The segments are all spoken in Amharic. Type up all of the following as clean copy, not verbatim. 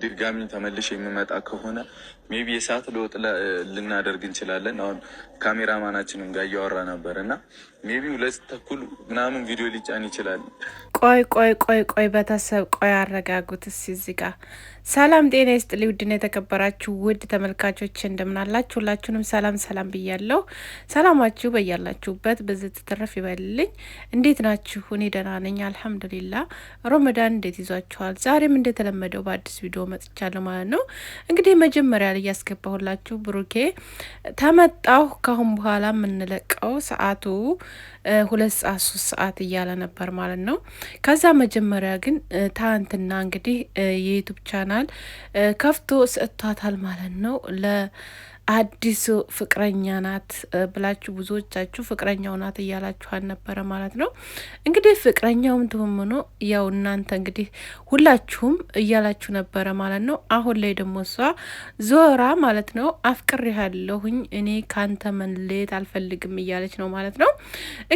ድጋሚ ተመልሽ የሚመጣ ከሆነ ሜቢ የሰዓት ለውጥ ልናደርግ እንችላለን። አሁን ካሜራማናችንም ጋር እያወራ ነበር እና ሜቢ 2:30 ምናምን ቪዲዮ ሊጫን ይችላል። ቆይ ቤተሰብ ቆይ አረጋጉት እዚህ ጋር። ሰላም ጤና ይስጥልኝ ውድና የተከበራችሁ ውድ ተመልካቾች እንደምናላችሁ፣ ሁላችሁንም ሰላም ብያለሁ። ሰላማችሁ በያላችሁበት በዚህ ትተረፍ ይበልልኝ። እንዴት ናችሁ? እኔ ደህና ነኝ አልሐምዱሊላ። ሮመዳን እንዴት ይዟችኋል? ዛሬም እንደተለመደው በአዲስ ቪዲዮ መጥቻለሁ ማለት ነው። እንግዲህ መጀመሪያ ላይ ያስገባሁላችሁ ብሩኬ ተመጣሁ ካሁን በኋላ የምንለቀው ሰዓቱ 2 ሰዓት 3 ሰዓት እያለ ነበር ማለት ነው። ከዛ መጀመሪያ ግን ትናንትና እንግዲህ የዩቱብ ቻናል ከፍቶ ሰጥቷታል ማለት ነው። አዲሱ ፍቅረኛ ናት ብላችሁ ብዙዎቻችሁ ፍቅረኛው ናት እያላችኋል ነበረ ማለት ነው። እንግዲህ ፍቅረኛውም ትሆምኖ ያው እናንተ እንግዲህ ሁላችሁም እያላችሁ ነበረ ማለት ነው። አሁን ላይ ደግሞ እሷ ዞራ ማለት ነው አፍቅሬሃለሁኝ እኔ ካንተ መለየት አልፈልግም እያለች ነው ማለት ነው።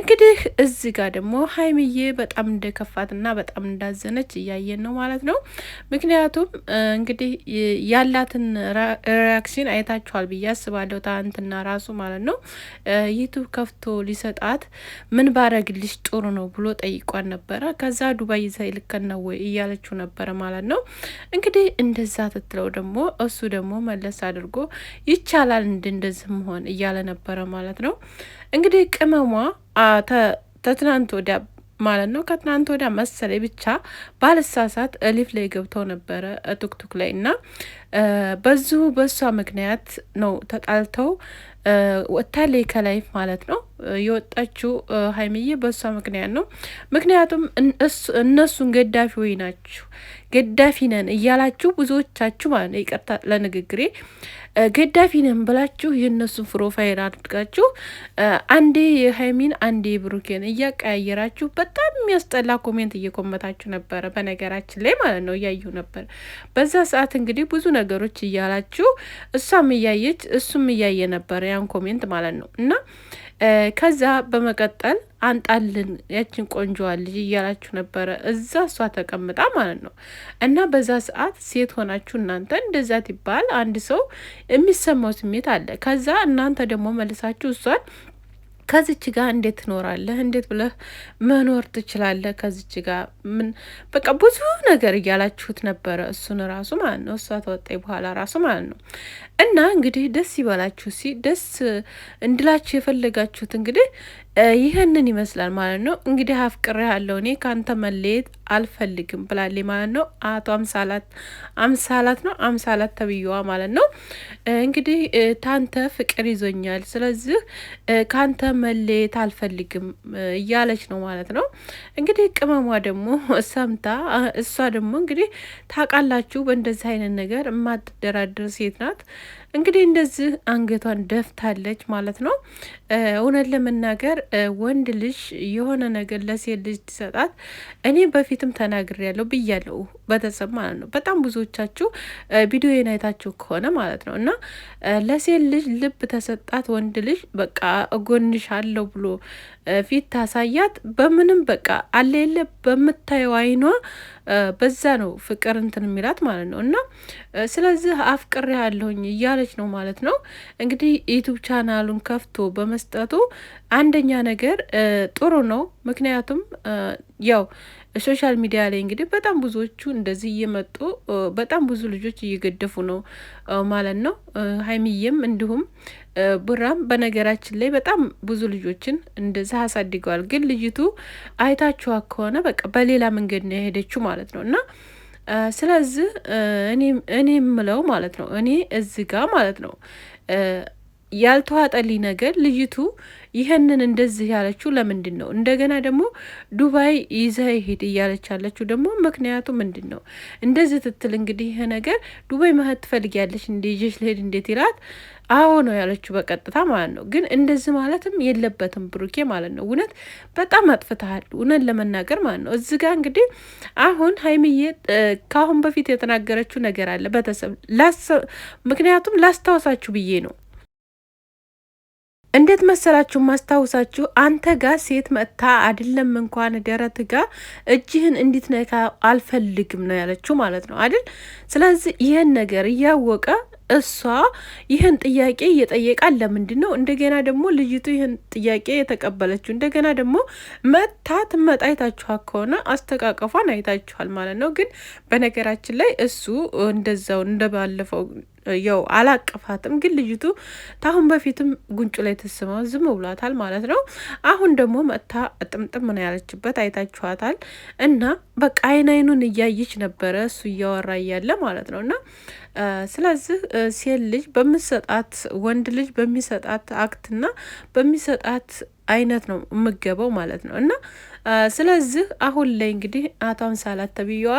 እንግዲህ እዚህ ጋር ደግሞ ሀይሚዬ በጣም እንደከፋትና በጣም እንዳዘነች እያየን ነው ማለት ነው። ምክንያቱም እንግዲህ ያላትን ሪያክሽን አይታችኋል ብዬ አስባለሁ። ትናንትና ራሱ ማለት ነው ዩቱብ ከፍቶ ሊሰጣት ምን ባረግልሽ ጥሩ ነው ብሎ ጠይቋን ነበረ። ከዛ ዱባይ ይዘ ይልከን ነው ወይ እያለችው ነበረ ማለት ነው። እንግዲህ እንደዛ ትትለው ደግሞ እሱ ደግሞ መለስ አድርጎ ይቻላል እንደዚህ መሆን እያለ ነበረ ማለት ነው። እንግዲህ ቅመሟ ተትናንት ወዲያ ማለት ነው ከትናንት ወዲያ መሰለኝ ብቻ ባልሳሳት ሊፍ ላይ ገብተው ነበረ ቱክቱክ ላይ እና በሷ ምክንያት ነው ተጣልተው ወታለይ ከላይ ማለት ነው የወጣችው ሀይሚዬ በሷ ምክንያት ነው። ምክንያቱም እነሱን ገዳፊ ወይ ናችሁ ገዳፊ ነን እያላችሁ ብዙዎቻችሁ ማለት ነው ይቅርታ ለንግግሬ ገዳፊ ነን ብላችሁ የእነሱን ፕሮፋይል አድርጋችሁ አንዴ የሀይሚን አንዴ ብሩኬን እያቀያየራችሁ በጣም የሚያስጠላ ኮሜንት እየኮመታችሁ ነበረ። በነገራችን ላይ ማለት ነው እያዩ ነበር በዛ ሰዓት እንግዲህ ብዙ ነገሮች እያላችሁ እሷም እያየች እሱም እያየ ነበረ ያን ኮሜንት ማለት ነው። እና ከዛ በመቀጠል አንጣልን ያችን ቆንጆዋ ልጅ እያላችሁ ነበረ እዛ እሷ ተቀምጣ ማለት ነው። እና በዛ ሰዓት ሴት ሆናችሁ እናንተ እንደዛ ትባል አንድ ሰው የሚሰማው ስሜት አለ። ከዛ እናንተ ደግሞ መልሳችሁ እሷን ከዚች ጋር እንዴት ትኖራለህ? እንዴት ብለህ መኖር ትችላለህ? ከዚች ጋር ምን በቃ ብዙ ነገር እያላችሁት ነበረ እሱን ራሱ ማለት ነው። እሷ ተወጣኝ በኋላ ራሱ ማለት ነው። እና እንግዲህ ደስ ይበላችሁ ደስ እንድላችሁ የፈለጋችሁት እንግዲህ ይህንን ይመስላል ማለት ነው። እንግዲህ አፍቅሬሃለሁ እኔ ካንተ መለየት አልፈልግም ብላለች ማለት ነው። አቶ አምሳላት ተብዬዋ ማለት ነው። እንግዲህ ታንተ ፍቅር ይዞኛል፣ ስለዚህ ካንተ መለየት አልፈልግም እያለች ነው ማለት ነው። እንግዲህ ቅመሟ ደግሞ ሰምታ እሷ ደግሞ እንግዲህ ታውቃላችሁ በእንደዚህ አይነት ነገር የማትደራደር ሴት ናት። እንግዲህ እንደዚህ አንገቷን ደፍታለች ማለት ነው። እውነት ለመናገር ወንድ ልጅ የሆነ ነገር ለሴት ልጅ ትሰጣት እኔ በፊትም ተናግሬያለሁ ብያለሁ በተሰብ ማለት ነው። በጣም ብዙዎቻችሁ ቪዲዮ አይታችሁ ከሆነ ማለት ነው። እና ለሴት ልጅ ልብ ተሰጣት ወንድ ልጅ በቃ እጎንሽ አለው ብሎ ፊት ታሳያት በምንም በቃ አለየለ በምታየው አይኗ በዛ ነው ፍቅር እንትን የሚላት ማለት ነው። እና ስለዚህ አፍቅሬያለሁኝ እያለች ነው ማለት ነው። እንግዲህ ዩቱብ ቻናሉን ከፍቶ በመስጠቱ አንደኛ ነገር ጥሩ ነው። ምክንያቱም ያው ሶሻል ሚዲያ ላይ እንግዲህ በጣም ብዙዎቹ እንደዚህ እየመጡ በጣም ብዙ ልጆች እየገደፉ ነው ማለት ነው። ሀይሚዬም እንዲሁም ቡራም በነገራችን ላይ በጣም ብዙ ልጆችን እንደዛ አሳድገዋል። ግን ልጅቱ አይታችኋ ከሆነ በቃ በሌላ መንገድ ነው የሄደችው ማለት ነው። እና ስለዚህ እኔ የምለው ማለት ነው እኔ እዚህ ጋር ማለት ነው ያልተዋጠልኝ ነገር ልጅቱ ይህንን እንደዚህ ያለችው ለምንድን ነው? እንደገና ደግሞ ዱባይ ይዘህ ሄድ እያለች ያለችው ደግሞ ምክንያቱ ምንድን ነው? እንደዚህ ትትል እንግዲህ ይሄ ነገር ዱባይ መሄድ ትፈልጊያለሽ እንደ ይዤሽ ልሄድ እንዴት ይላት? አዎ ነው ያለችው በቀጥታ ማለት ነው። ግን እንደዚህ ማለትም የለበትም ብሩኬ ማለት ነው። እውነት በጣም አጥፍተሃል፣ እውነት ለመናገር ማለት ነው። እዚህ ጋር እንግዲህ አሁን ሀይሚዬ ከአሁን በፊት የተናገረችው ነገር አለ ቤተሰብ ምክንያቱም ላስታወሳችሁ ብዬ ነው እንዴት መሰላችሁ ማስታውሳችሁ አንተ ጋር ሴት መጥታ አይደለም እንኳን ደረት ጋር እጅህን እንድትነካ አልፈልግም ነው ያለችው ማለት ነው አይደል? ስለዚህ ይሄን ነገር እያወቀ እሷ ይህን ጥያቄ እየጠየቃል ለምንድን ነው እንደገና ደግሞ ልጅቱ ይህን ጥያቄ የተቀበለችው? እንደገና ደግሞ ትመጣ አይታችኋል ከሆነ አስተቃቀፏን አይታችኋል ማለት ነው። ግን በነገራችን ላይ እሱ እንደዛው እንደባለፈው ያው አላቀፋትም። ግን ልጅቱ ታሁን በፊትም ጉንጩ ላይ ተስማው ዝም ብሏታል ማለት ነው። አሁን ደግሞ መጥታ ጥምጥም ነው ያለችበት አይታችኋታል። እና በቃ አይኑን እያየች ነበረ እሱ እያወራ እያለ ማለት ነው። እና ስለዚህ ሴት ልጅ በምሰጣት ወንድ ልጅ በሚሰጣት አክትና በሚሰጣት አይነት ነው የምገበው ማለት ነው። እና ስለዚህ አሁን ላይ እንግዲህ አቶ አምሳላት ተብዬዋ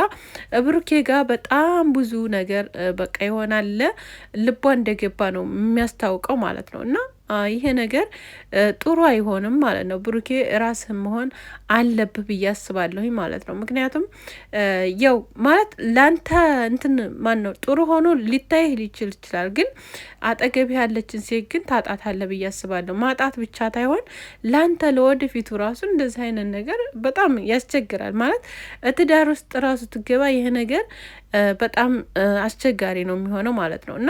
ብሩኬ ጋር በጣም ብዙ ነገር በቃ ይሆናል ልቧ እንደገባ ነው የሚያስታውቀው ማለት ነው። እና ይሄ ነገር ጥሩ አይሆንም ማለት ነው። ብሩኬ ራስህ መሆን አለብህ ብዬ አስባለሁ ማለት ነው። ምክንያቱም ያው ማለት ላንተ እንትን ማን ነው ጥሩ ሆኖ ሊታይህ ሊችል ይችላል፣ ግን አጠገብህ ያለችን ሴት ግን ታጣታለህ ብዬ አስባለሁ። ማጣት ብቻ ታይሆን ላንተ ለወደፊቱ ራሱ እንደዚህ አይነት ነገር በጣም ያስቸግራል ማለት ትዳር ውስጥ ራሱ ትገባ ይሄ ነገር በጣም አስቸጋሪ ነው የሚሆነው ማለት ነው። እና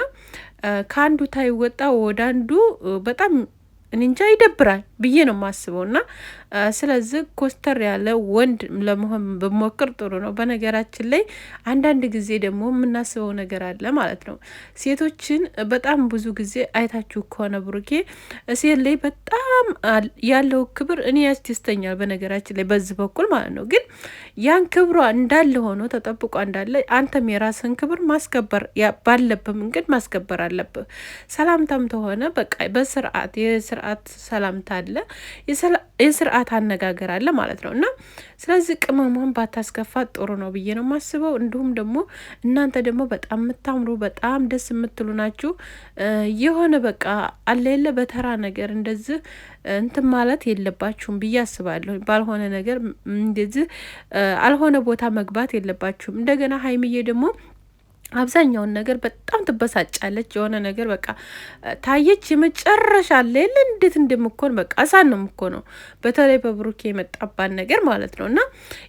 ከአንዱ ታይወጣ ወደ አንዱ በጣም እንጃ ይደብራል ብዬ ነው የማስበው። እና ስለዚህ ኮስተር ያለ ወንድ ለመሆን ብሞክር ጥሩ ነው። በነገራችን ላይ አንዳንድ ጊዜ ደግሞ የምናስበው ነገር አለ ማለት ነው። ሴቶችን በጣም ብዙ ጊዜ አይታችሁ ከሆነ ብሩኬ ሴት ላይ በጣም ያለው ክብር እኔ ያስደስተኛል። በነገራችን ላይ በዚህ በኩል ማለት ነው። ግን ያን ክብሯ እንዳለ ሆኖ ተጠብቋ እንዳለ አንተም የራስን ክብር ማስከበር ባለብህ መንገድ ማስከበር አለብህ። ሰላምታም ተሆነ በቃ በስርዓት የስርዓት ሰላምታ አለ፣ የስርዓት አነጋገር አለ ማለት ነው። እና ስለዚህ ቅመሟን ባታስከፋት ጥሩ ነው ብዬ ነው የማስበው። እንዲሁም ደግሞ እናንተ ደግሞ በጣም የምታምሩ በጣም ደስ የምትሉ ናችሁ። የሆነ በቃ አለየለ በተራ ነገር እንደዚህ እንትን ማለት የለባችሁም ብዬ አስባለሁ። ባልሆነ ነገር እንደዚህ አልሆነ ቦታ መግባት የለባችሁም። እንደገና ሀይሚዬ ደግሞ አብዛኛውን ነገር በጣም ትበሳጫለች። የሆነ ነገር በቃ ታየች የመጨረሻ አለ የለ እንዴት እንደምኮን በቃ እሳት ነው የምኮነው። በተለይ በብሩኬ የመጣባን ነገር ማለት ነው። እና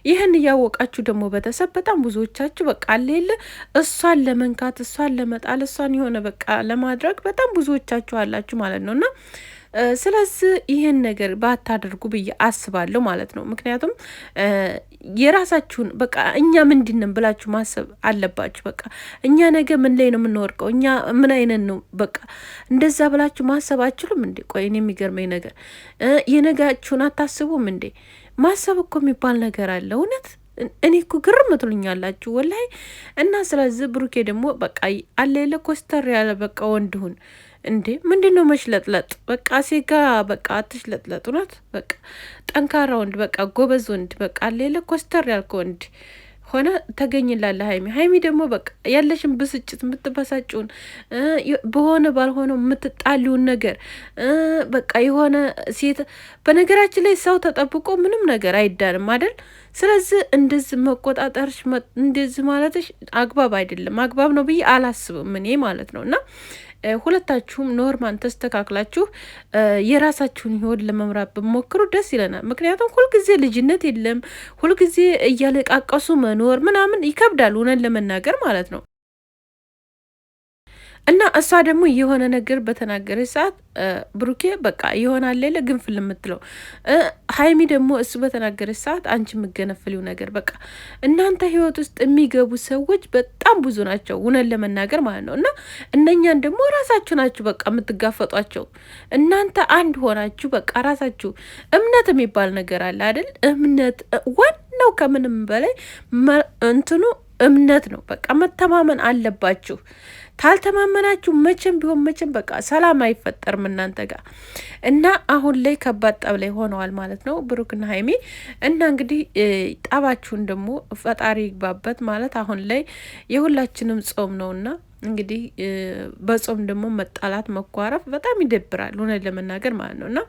ይህን እያወቃችሁ ደግሞ ቤተሰብ በጣም ብዙዎቻችሁ በቃ አለ የለ እሷን ለመንካት እሷን ለመጣል እሷን የሆነ በቃ ለማድረግ በጣም ብዙዎቻችሁ አላችሁ ማለት ነው። እና ስለዚህ ይህን ነገር ባታደርጉ ብዬ አስባለሁ ማለት ነው። ምክንያቱም የራሳችሁን በቃ እኛ ምንድነን ብላችሁ ማሰብ አለባችሁ። በቃ እኛ ነገ ምን ላይ ነው የምንወርቀው? እኛ ምን አይነት ነው በቃ እንደዛ ብላችሁ ማሰብ አችሉም እንዴ? ቆይ እኔ የሚገርመኝ ነገር የነጋችሁን አታስቡም እንዴ? ማሰብ እኮ የሚባል ነገር አለ እውነት እኔ እኮ ግርም ትሉኛላችሁ ወላይ። እና ስለዚህ ብሩኬ ደግሞ በቃ አለለ ኮስተር ያለ በቃ ወንድሁን እንዴ ምንድን ነው መሽለጥለጥ? በቃ ሴጋ በቃ አትሽለጥለጡ ናት። በቃ ጠንካራ ወንድ በቃ ጎበዝ ወንድ በቃ ሌለ ኮስተር ያልከ ወንድ ሆነ ተገኝላለ። ሀይሚ ደግሞ በቃ ያለሽን ብስጭት የምትበሳጭውን በሆነ ባልሆነው የምትጣሊውን ነገር በቃ የሆነ ሴት በነገራችን ላይ ሰው ተጠብቆ ምንም ነገር አይዳንም አይደል? ስለዚህ እንደዚህ መቆጣጠርሽ እንደዚህ ማለትሽ አግባብ አይደለም። አግባብ ነው ብዬ አላስብም እኔ ማለት ነው። እና ሁለታችሁም ኖርማን ተስተካክላችሁ የራሳችሁን ህይወት ለመምራት ብሞክሩ ደስ ይለናል። ምክንያቱም ሁልጊዜ ልጅነት የለም፣ ሁልጊዜ እያለቃቀሱ መኖር ምናምን ይከብዳል፣ እውነን ለመናገር ማለት ነው። እና እሷ ደግሞ የሆነ ነገር በተናገረች ሰዓት ብሩኬ በቃ ይሆናል ሌለ ግንፍል የምትለው ሀይሚ ደግሞ እሱ በተናገረች ሰዓት አንቺ የምገነፍሊው ነገር በቃ እናንተ ህይወት ውስጥ የሚገቡ ሰዎች በጣም ብዙ ናቸው፣ እውነት ለመናገር ማለት ነው። እና እነኛን ደግሞ ራሳችሁ ናችሁ በቃ የምትጋፈጧቸው። እናንተ አንድ ሆናችሁ በቃ ራሳችሁ እምነት የሚባል ነገር አለ አይደል? እምነት ዋናው ከምንም በላይ እንትኑ እምነት ነው። በቃ መተማመን አለባችሁ። ካልተማመናችሁ መቼም ቢሆን መቼም በቃ ሰላም አይፈጠርም እናንተ ጋር። እና አሁን ላይ ከባድ ጠብ ላይ ሆነዋል ማለት ነው ብሩክና ሀይሚ። እና እንግዲህ ጠባችሁን ደግሞ ፈጣሪ ይግባበት ማለት አሁን ላይ የሁላችንም ጾም ነውና እንግዲህ በጾም ደግሞ መጣላት መኳረፍ በጣም ይደብራል፣ እውነት ለመናገር ማለት ነው። እና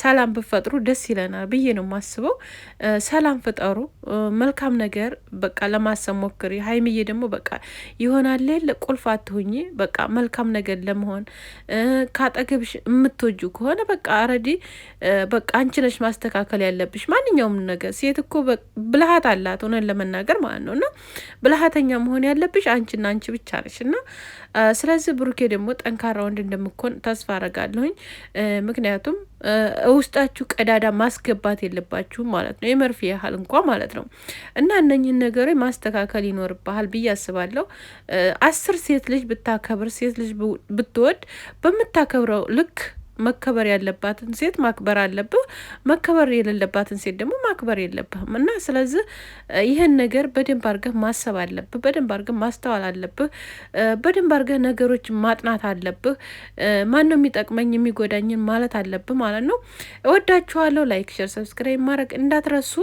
ሰላም ብፈጥሩ ደስ ይለናል ብዬ ነው የማስበው። ሰላም ፍጠሩ፣ መልካም ነገር በቃ ለማሰብ ሞክሪ። ሀይሚዬ ደግሞ በቃ ይሆናል ቁልፍ አትሁኝ። በቃ መልካም ነገር ለመሆን ካጠገብሽ የምትወጁ ከሆነ በቃ አረዲ በቃ አንቺ ነሽ ማስተካከል ያለብሽ ማንኛውም ነገር። ሴት እኮ ብልሃት አላት እውነት ለመናገር ማለት ነው። እና ብልሃተኛ መሆን ያለብሽ አንቺና አንቺ ብቻ ነሽ። እና ስለዚህ ብሩኬ ደግሞ ጠንካራ ወንድ እንደምኮን ተስፋ አረጋለሁኝ። ምክንያቱም ውስጣችሁ ቀዳዳ ማስገባት የለባችሁም ማለት ነው፣ የመርፌ ያህል እንኳ ማለት ነው። እና እነኝህን ነገሮች ማስተካከል ይኖርብሃል ብዬ አስባለሁ። 10 ሴት ልጅ ብታከብር፣ ሴት ልጅ ብትወድ በምታከብረው ልክ መከበር ያለባትን ሴት ማክበር አለብህ። መከበር የሌለባትን ሴት ደግሞ ማክበር የለብህም። እና ስለዚህ ይህን ነገር በደንብ አድርገህ ማሰብ አለብህ። በደንብ አድርገህ ማስተዋል አለብህ። በደንብ አድርገህ ነገሮች ማጥናት አለብህ። ማን ነው የሚጠቅመኝ የሚጎዳኝን ማለት አለብህ ማለት ነው። እወዳችኋለሁ። ላይክ፣ ሸር፣ ሰብስክራይብ ማድረግ እንዳትረሱ።